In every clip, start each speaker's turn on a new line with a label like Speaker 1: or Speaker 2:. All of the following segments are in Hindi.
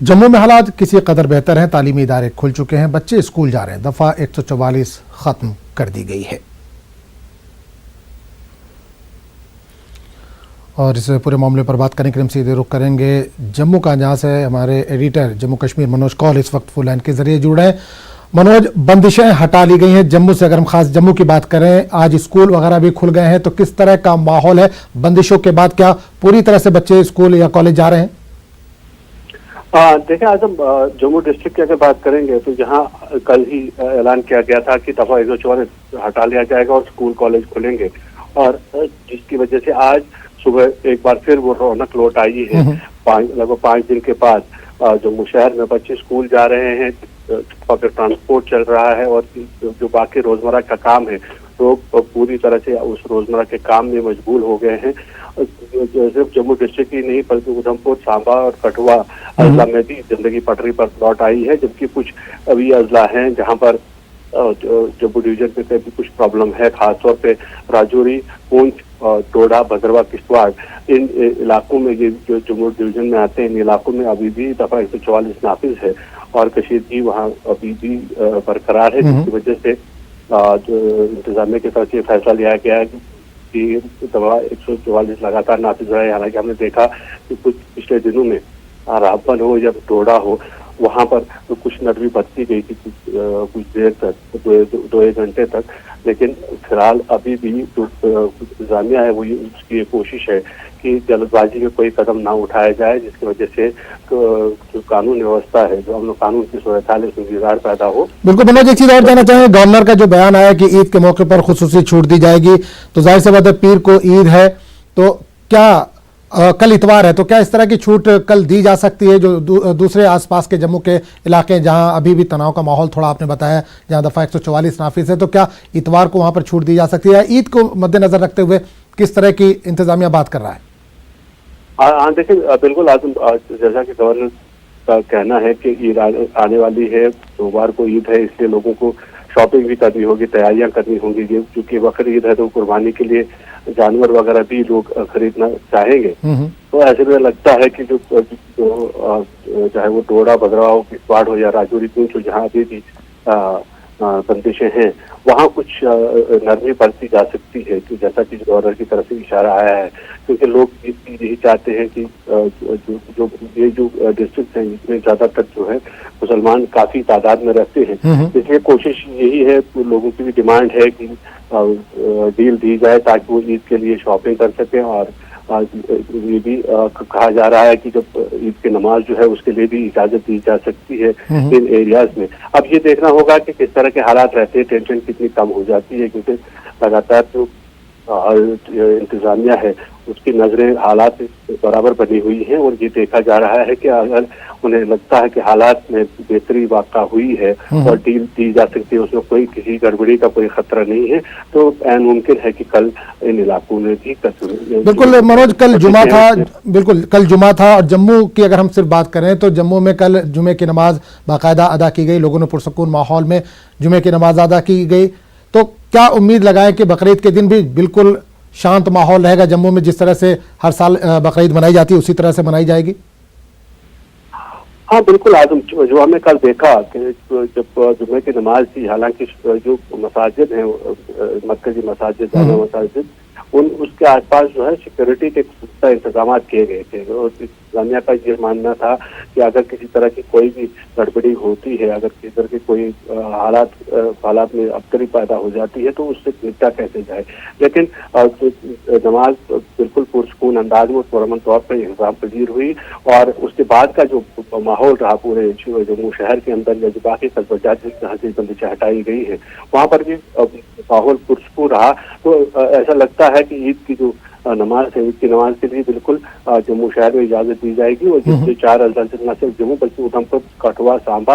Speaker 1: जम्मू में हालात किसी कदर बेहतर हैं। तालीमी इदारे खुल चुके हैं, बच्चे स्कूल जा रहे हैं। दफा 144 खत्म कर दी गई है। और इस पूरे मामले पर बात करने के लिए हम सीधे रुख करेंगे जम्मू का, जहाँ से हमारे एडिटर जम्मू कश्मीर मनोज कौल इस वक्त फुल लाइन के जरिए जुड़ रहे हैं। मनोज, बंदिशें हटा ली गई हैं जम्मू से। अगर हम खास जम्मू की बात करें, आज स्कूल वगैरह भी खुल गए हैं, तो किस तरह का माहौल है बंदिशों के बाद? क्या पूरी तरह से बच्चे स्कूल या कॉलेज जा रहे हैं?
Speaker 2: देखिए, आज हम जम्मू डिस्ट्रिक्ट की अगर बात करेंगे तो यहाँ कल ही ऐलान किया गया था कि दफा 144 हटा लिया जाएगा और स्कूल कॉलेज खुलेंगे, और जिसकी वजह से आज सुबह एक बार फिर वो रौनक लौट आई है। लगभग 5 दिन के बाद जम्मू शहर में बच्चे स्कूल जा रहे हैं, पब्लिक ट्रांसपोर्ट चल रहा है, और जो बाकी रोजमर्रा का काम है लोग पूरी तरह से उस रोजमर्रा के काम में मशगूल हो गए हैं। सिर्फ जम्मू डिस्ट्रिक्ट ही नहीं बल्कि उधमपुर, सांबा और कठुआ अजला में भी जिंदगी पटरी पर लौट आई है, जबकि कुछ अभी अजला हैं जहां पर जम्मू डिवीजन पे भी कुछ प्रॉब्लम है। खासतौर पे राजौरी, पूंछ, डोडा, भद्रवाह, किश्तवाड़, इन इलाकों में, ये जो जम्मू डिवीजन में आते हैं, इन इलाकों में अभी भी दफा 144 नाफिज है और कशीदगी वहाँ अभी भी बरकरार है, जिसकी वजह से जो इंतजामिया की तरफ से फैसला लिया गया है कि दफा 144 लगातार नाफिज रहे। हालांकि हमने देखा कि कुछ पिछले दिनों में रावबन हो या डोडा हो, वहां पर तो कुछ नरमी बरती गई थी कुछ देर तक, 2-1 घंटे तक, लेकिन फिलहाल अभी भी जो इंतजामिया है वो उसकी ये कोशिश है कि जल्दबाजी में कोई कदम ना उठाया जाए, जिसकी वजह से जो कानून व्यवस्था है, जो अमन कानून की सूरत हाल है, उसमें बिगाड़ पैदा हो।
Speaker 1: बिल्कुल मनोज, एक चीज और जानना चाहेंगे, गवर्नर का जो बयान आया कि ईद के मौके पर खुसूसी छूट दी जाएगी, तो जाहिर सी बात है पीर को ईद है, तो क्या कल इतवार है, तो क्या इस तरह की छूट कल दी जा सकती है? जो दूसरे आसपास के जम्मू के इलाके जहां अभी भी तनाव का माहौल थोड़ा आपने बताया, जहां दफा 144 नाफिज है, तो क्या इतवार को वहां पर छूट दी जा सकती है? ईद को मद्देनजर रखते हुए किस तरह की इंतजामिया बात कर रहा है?
Speaker 2: हाँ देखिए, बिल्कुल आजम, जैसा कि गवर्नर का कहना है कि ईद आने वाली है, सोमवार को ईद है, इसलिए लोगों को शॉपिंग भी करनी होगी, तैयारियां करनी होंगी। क्योंकि बकरी ईद है तो कुर्बानी के लिए जानवर वगैरह भी लोग खरीदना चाहेंगे। तो ऐसे में लगता है कि जो चाहे वो डोडा, भद्रवाह हो, किश्तवाड़ हो या राजौरी, पूंछ हो, जहाँ अभी भी बंदिशें हैं, वहाँ कुछ नरमी बरती जा सकती है, कि जैसा कि गवर्नर की तरफ से इशारा आया है। क्योंकि लोग यही चाहते हैं कि जो डिस्ट्रिक्ट हैं इसमें ज्यादातर जो है मुसलमान काफी तादाद में रहते हैं, इसलिए कोशिश यही है, लोगों की भी डिमांड है कि डील दी जाए ताकि वो ईद के लिए शॉपिंग कर सकें। और ये भी कहा जा रहा है कि जब ईद की नमाज जो है उसके लिए भी इजाजत दी जा सकती है इन एरियाज में। अब ये देखना होगा कि किस तरह के हालात रहते हैं, टेंशन कितनी कम हो जाती है, क्योंकि लगातार जो इंतजामिया है उसकी नजरें हालात बराबर बनी हुई हैं, और ये देखा जा रहा है कि अगर उन्हें लगता है कि हालात में बेहतरी वाक़ा हुई है और डील दी जा सकती है, उसमें कोई किसी गड़बड़ी का कोई खतरा नहीं है, तो ऐन मुमकिन है कि कल इन इलाकों में भी
Speaker 1: बिल्कुल मनोज, कल जुमा था, बिल्कुल कल जुमा था, और जम्मू की अगर हम सिर्फ बात करें तो जम्मू में कल जुमे की नमाज बाकायदा अदा की गई, लोगों ने पुरसकून माहौल में जुमे की नमाज अदा की गई। तो क्या उम्मीद लगाएं कि बकरीद के दिन भी बिल्कुल शांत माहौल रहेगा जम्मू में? जिस तरह से हर साल बकरीद मनाई जाती है उसी तरह से मनाई जाएगी?
Speaker 2: हाँ बिल्कुल आजम, जो हमने कल देखा कि जब जुमे की नमाज थी, हालांकि जो मसाजिद हैं, मरकजी मसाजिद, जामा मसाजिद, उसके आसपास जो है सिक्योरिटी के पुख्ता इंतजाम किए गए थे। और इंतजामिया का ये मानना था कि अगर किसी तरह की कोई भी गड़बड़ी होती है, अगर किसी तरह की कोई हालात में अबतरी पैदा हो जाती है, तो उससे निपटा कैसे जाए। लेकिन नमाज बिल्कुल पुरसकून अंदाज में पुरअमन तौर पर इंतजाम पजीर हुई, और उसके बाद का जो माहौल रहा पूरे जम्मू शहर के अंदर, या जो बाकी कस्बा जहाँ से बंदिशें हटाई गई है, वहाँ पर भी माहौल पुरसकून रहा। तो ऐसा लगता है कि ईद की जो नमाज है, ईद की नमाज के लिए बिल्कुल जम्मू शहर में इजाजत दी जाएगी, और जिससे 4 अजला न सिर्फ जम्मू बल्कि उधमपुर, कठुआ, सांबा,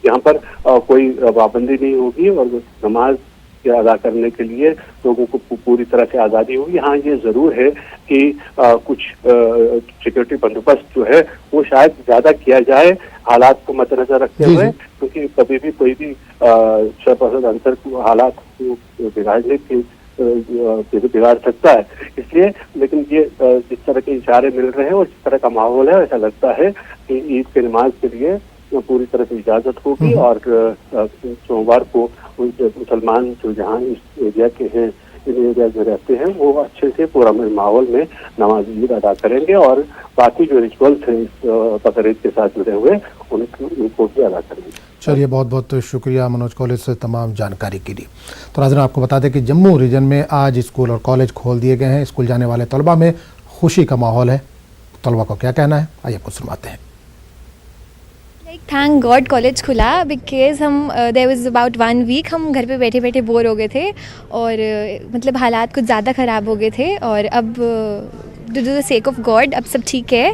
Speaker 2: यहाँ पर कोई पाबंदी नहीं होगी, और नमाज अदा करने के लिए लोगों को पूरी तरह से आज़ादी होगी। हाँ, ये जरूर है कि कुछ सिक्योरिटी बंदोबस्त जो है वो शायद ज्यादा किया जाए हालात को मद्देनजर रखते हुए, क्योंकि कभी भी कोई भी शरपसंद अंसर को हालात को बिगाड़ने की बिगाड़ सकता है। इसलिए लेकिन ये जिस तरह के इशारे मिल रहे हैं और जिस तरह का माहौल है, ऐसा लगता है कि ईद की नमाज के लिए पूरी तरह से इजाजत होगी और सोमवार को मुसलमान जो जहाँ इस एरिया के हैं, इन एरिया में रहते हैं, वो अच्छे से पूरा माहौल में नमाज ईद अदा करेंगे और बाकी जो रिचुअल्स हैं इस बकरीद के साथ जुड़े हुए उनको भी अदा करेंगे।
Speaker 1: चलिए, बहुत बहुत शुक्रिया मनोज कॉलेज से तमाम जानकारी के लिए। तो नाज़रीन, आपको बता दें कि जम्मू रीजन में आज स्कूल और कॉलेज खोल दिए गए हैं। स्कूल जाने वाले तलबा में खुशी का माहौल है। तलबा को क्या कहना है, आइए आपको सुनवाते हैं।
Speaker 3: थैंक गॉड कॉलेज खुला, बिकॉज हम देयर वाज अबाउट 1 वीक हम घर पे बैठे बैठे बोर हो गए थे और मतलब हालात कुछ ज़्यादा ख़राब हो गए थे और अब to the sake of God अब सब ठीक है।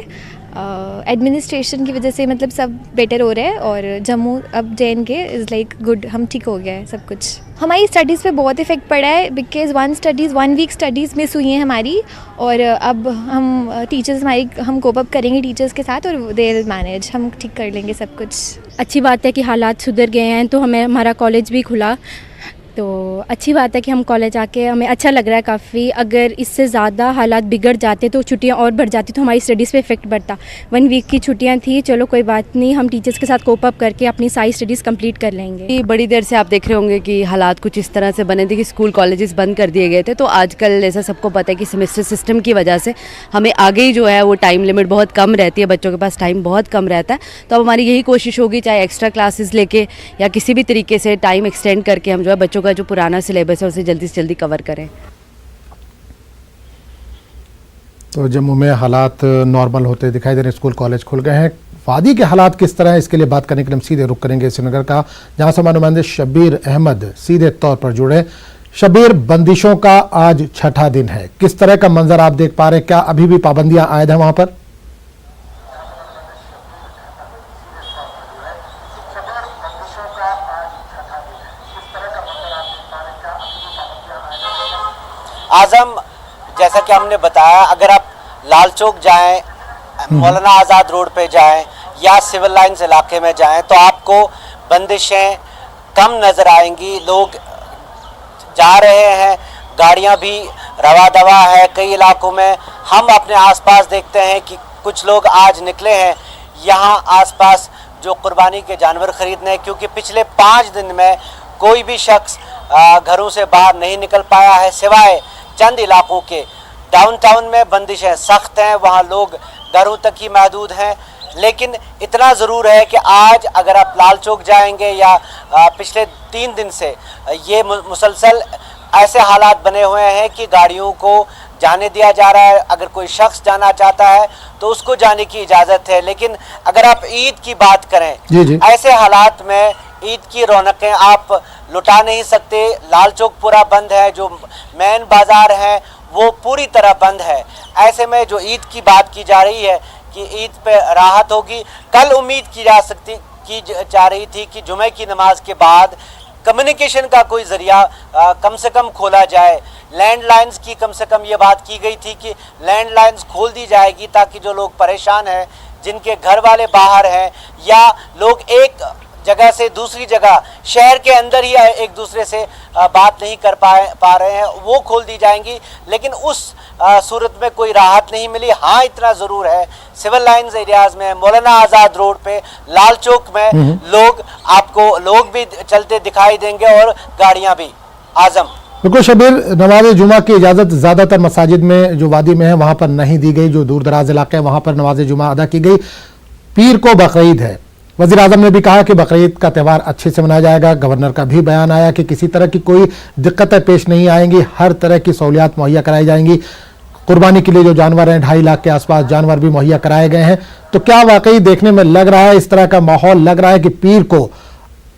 Speaker 3: एडमिनिस्ट्रेशन की वजह से मतलब सब बेटर हो रहा है और जम्मू अब JNK इज़ लाइक गुड, हम ठीक हो गया है सब कुछ। हमारी स्टडीज़ पे बहुत इफ़ेक्ट पड़ा है बिकॉज 1 वीक स्टडीज़ मिस हुई हैं हमारी और अब हम टीचर्स हम कोप अप करेंगे टीचर्स के साथ और दे विल मैनेज, हम ठीक कर लेंगे सब कुछ।
Speaker 4: अच्छी बात है कि हालात सुधर गए हैं तो हमारा कॉलेज भी खुला, तो अच्छी बात है कि हम कॉलेज आके हमें अच्छा लग रहा है काफ़ी। अगर इससे ज़्यादा हालात बिगड़ जाते तो छुट्टियां और बढ़ जाती तो हमारी स्टडीज़ पे इफ़ेक्ट बढ़ता। 1 वीक की छुट्टियां थी, चलो कोई बात नहीं, हम टीचर्स के साथ कोप अप करके अपनी सारी स्टडीज़ कंप्लीट कर लेंगे।
Speaker 5: बड़ी देर से आप देख रहे होंगे कि हालात कुछ इस तरह से बने थे कि स्कूल कॉलेजेस बंद कर दिए गए थे। तो आजकल ऐसा सबको पता है कि सेमेस्टर सिस्टम की वजह से हमें आगे ही जो है वो टाइम लिमिट बहुत कम रहती है, बच्चों के पास टाइम बहुत कम रहता है। तो अब हमारी यही कोशिश होगी, चाहे एक्स्ट्रा क्लासेस लेके या किसी भी तरीके से टाइम एक्सटेंड करके हम जो है बच्चों का जो पुराना सिलेबस है उसे जल्दी से जल्दी कवर करें।
Speaker 1: तो जम्मू में हालात नॉर्मल होते दिखाई दे रहे हैं, स्कूल कॉलेज खुल गए हैं। वादी के हालात किस तरह है, इसके लिए बात करने के लिए हम सीधे रुख करेंगे श्रीनगर का, जहां से हमारे नुमाइंदे शब्बीर अहमद सीधे तौर पर जुड़े। शब्बीर, बंदिशों का आज 6ठा दिन है, किस तरह का मंजर आप देख पा रहे हैं? क्या अभी भी पाबंदियां आयद हैं वहां पर?
Speaker 6: आजम, जैसा कि हमने बताया, अगर आप लाल चौक जाएं, मौलाना आज़ाद रोड पे जाएं या सिविल लाइंस इलाके में जाएं तो आपको बंदिशें कम नज़र आएंगी। लोग जा रहे हैं, गाड़ियां भी रवा दवा है कई इलाकों में। हम अपने आसपास देखते हैं कि कुछ लोग आज निकले हैं यहाँ आसपास जो कुर्बानी के जानवर ख़रीदने, क्योंकि पिछले 5 दिन में कोई भी शख्स घरों से बाहर नहीं निकल पाया है सिवाय चंद इलाकों के। डाउनटाउन में बंदिशें सख्त हैं, वहाँ लोग घरों तक ही महदूद हैं। लेकिन इतना ज़रूर है कि आज अगर आप लाल चौक जाएंगे या पिछले 3 दिन से ये मुसलसल ऐसे हालात बने हुए हैं कि गाड़ियों को जाने दिया जा रहा है। अगर कोई शख्स जाना चाहता है तो उसको जाने की इजाज़त है। लेकिन अगर आप ईद की बात करें, जी। ऐसे हालात में ईद की रौनकें आप लुटा नहीं सकते। लाल चौक पूरा बंद है, जो मेन बाज़ार है वो पूरी तरह बंद है। ऐसे में जो ईद की बात की जा रही है कि ईद पे राहत होगी, कल उम्मीद की जा रही थी कि जुमे की नमाज के बाद कम्युनिकेशन का कोई ज़रिया कम से कम खोला जाए। लैंडलाइंस की कम से कम ये बात की गई थी कि लैंडलाइंस खोल दी जाएगी ताकि जो लोग परेशान हैं, जिनके घर वाले बाहर हैं या लोग एक जगह से दूसरी जगह शहर के अंदर ही एक दूसरे से बात नहीं कर पा रहे हैं, वो खोल दी जाएंगी। लेकिन उस सूरत में कोई राहत नहीं मिली। हाँ, इतना ज़रूर है, सिविल लाइंस एरियाज़ में, मौलाना आज़ाद रोड पे, लाल चौक में लोग भी चलते दिखाई देंगे और गाड़ियाँ भी। आजम,
Speaker 1: बिल्कुल शब्बीर, नमाज जुमा की इजाज़त ज़्यादातर मसाजिद में जो वादी में है वहाँ पर नहीं दी गई, जो दूर दराज इलाके हैं वहाँ पर नमाज जुमा अदा की गई। पीर को बकरीद है, वज़ीर आज़म ने भी कहा कि बकरीद का त्यौहार अच्छे से मनाया जाएगा। गवर्नर का भी बयान आया कि किसी तरह की कोई दिक्कतें पेश नहीं आएंगी, हर तरह की सहूलियात मुहैया कराई जाएंगी। कुर्बानी के लिए जो जानवर हैं, 2.5 लाख के आसपास जानवर भी मुहैया कराए गए हैं। तो क्या वाकई देखने में लग रहा है, इस तरह का माहौल लग रहा है कि पीर को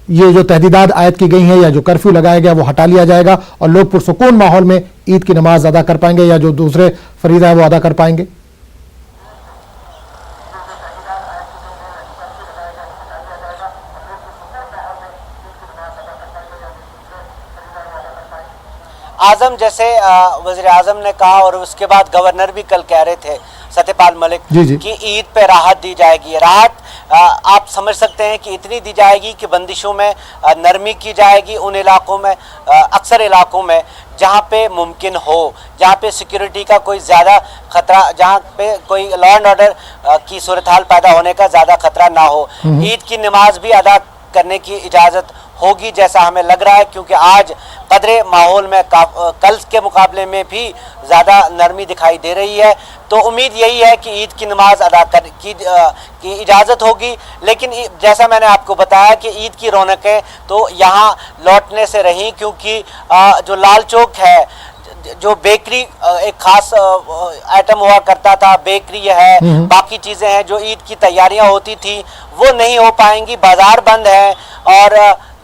Speaker 1: ये जो तहदीदात आयद की गई हैं या जो कर्फ्यू लगाया गया वो हटा लिया जाएगा और लोग पुरसुकून माहौल में ईद की नमाज अदा कर पाएंगे या जो दूसरे फरीज़ा है वो अदा कर पाएंगे?
Speaker 6: आजम, जैसे वज़ीर आज़म ने कहा और उसके बाद गवर्नर भी कल कह रहे थे सत्यपाल मलिक कि ईद पे राहत दी जाएगी। राहत आप समझ सकते हैं कि इतनी दी जाएगी कि बंदिशों में नरमी की जाएगी उन इलाकों में, अक्सर इलाकों में जहाँ पे मुमकिन हो, जहाँ पे सिक्योरिटी का कोई ज़्यादा खतरा, जहाँ पे कोई लॉ एंड ऑर्डर की सूरत हाल पैदा होने का ज़्यादा खतरा ना हो। ईद की नमाज भी अदा करने की इजाज़त होगी जैसा हमें लग रहा है, क्योंकि आज कदरे माहौल में कल के मुकाबले में भी ज़्यादा नरमी दिखाई दे रही है। तो उम्मीद यही है कि ईद की नमाज अदा कर की इजाज़त होगी। लेकिन जैसा मैंने आपको बताया कि ईद की रौनकें तो यहाँ लौटने से रहीं, क्योंकि जो लाल चौक है, जो बेकरी एक खास आइटम हुआ करता था, बेकरी है, बाकी चीज़ें हैं, जो ईद की तैयारियां होती थी वो नहीं हो पाएंगी, बाजार बंद है। और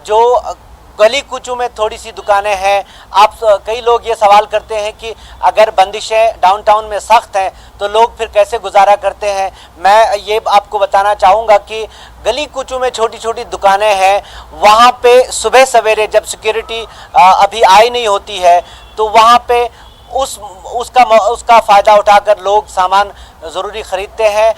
Speaker 6: जो गली कूचों में थोड़ी सी दुकानें हैं, आप कई लोग ये सवाल करते हैं कि अगर बंदिशें डाउनटाउन में सख्त हैं तो लोग फिर कैसे गुजारा करते हैं। मैं ये आपको बताना चाहूँगा कि गली कूचों में छोटी छोटी दुकानें हैं, वहाँ पे सुबह सवेरे जब सिक्योरिटी अभी आई नहीं होती है तो वहाँ पे उसका फ़ायदा उठाकर लोग सामान ज़रूरी ख़रीदते हैं।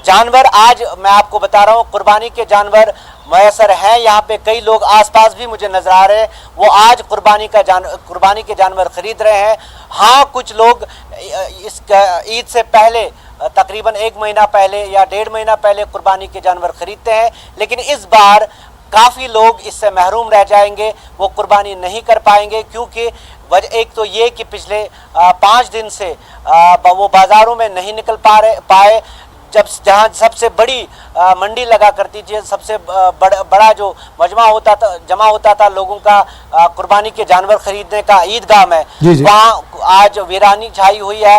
Speaker 6: जानवर आज मैं आपको बता रहा हूँ, कुर्बानी के जानवर मैसर हैं यहाँ पे, कई लोग आसपास भी मुझे नज़र आ रहे हैं, वो आज कुर्बानी के जानवर ख़रीद रहे हैं। हाँ, कुछ लोग इस ईद से पहले तकरीबन 1 महीना पहले या 1.5 महीना पहले कुर्बानी के जानवर ख़रीदते हैं, लेकिन इस बार काफ़ी लोग इससे महरूम रह जाएंगे, वो कुर्बानी नहीं कर पाएंगे। क्योंकि वजह एक तो ये कि पिछले 5 दिन से वो बाज़ारों में नहीं निकल पाए, जहाँ सबसे बड़ी मंडी लगा करती थी, सबसे बड़ा जो जमा होता था लोगों का कुर्बानी के जानवर खरीदने का ईदगाह में, वहाँ आज वीरानी छाई हुई है।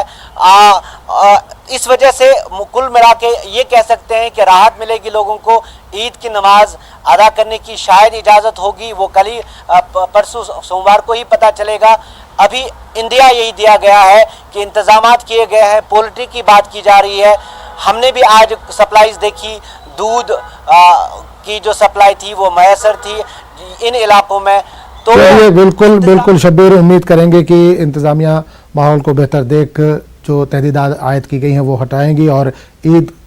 Speaker 6: इस वजह से कुल मिला के ये कह सकते हैं कि राहत मिलेगी लोगों को, ईद की नमाज अदा करने की शायद इजाज़त होगी, वो कल ही परसों सोमवार को ही पता चलेगा। अभी इंडिया यही दिया गया है कि इंतज़ामात किए गए हैं, पोल्ट्री की बात की जा रही है। हमने भी आज सप्लाईज देखी, दूध की जो सप्लाई थी वो मैसर थी इन इलाकों में। तो
Speaker 1: बिल्कुल बिल्कुल शब्बीर, उम्मीद करेंगे कि इंतज़ामिया माहौल को बेहतर देख जो तहदीदात आयद की गई हैं वो हटाएंगी और ईद की